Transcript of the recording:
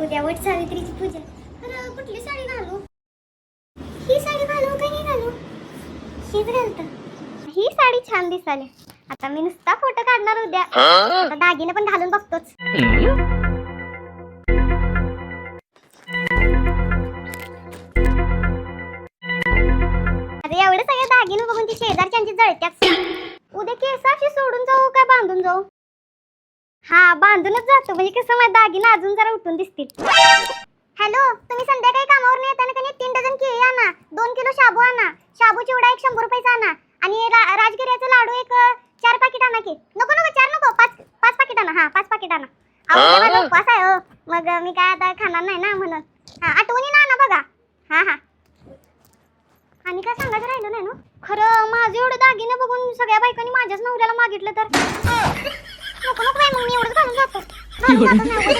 उद्या वट सावित्रीची पूजा. तर कुठली साडी घालू? ही साडी घालू का ही घालू? हीच घालतो. ही साडी छान दिसाली. आता मी नुसता फोटो काढणार उद्या. आता दागिने पण घालून बघतोच. अरे एवढे सगळे दागिने बघून ती शेजारच्यांची जळत्याच. उद्या केस अशी सोडून जाऊ का बांधून जाऊ? हा बांधूनच जातो, म्हणजे कसं माझे दागिने अजून जरा उठून दिसतील. हॅलो, तुम्ही संध्याकाळी कामावर येताना का नाही 3 डझन केळी आणा, 2 किलो शाबू आणा, शाबू चिवडा एक 100 रुपयाचा आणा आणि राजगिऱ्याचा लाडू एक 4 पाकिट आणा की. नको नको 4 नको, 5 पाकिट आणा. हा 5 पाकिट आणा. अहो माझा उपवास आहे हो, मग मी काय आता खाणार नाही ना म्हणून. हा आठवणीने आणा बघा. हा हा. आणि काय सांगायचं राहिलं नाही ना. खरं माझे एवढे दागिने बघून सगळ्या बायकांनी माझ्याच नवऱ्याला मागितलं तर नको नको बाई, मग मी एवढंच घालून जातो. नको बाई.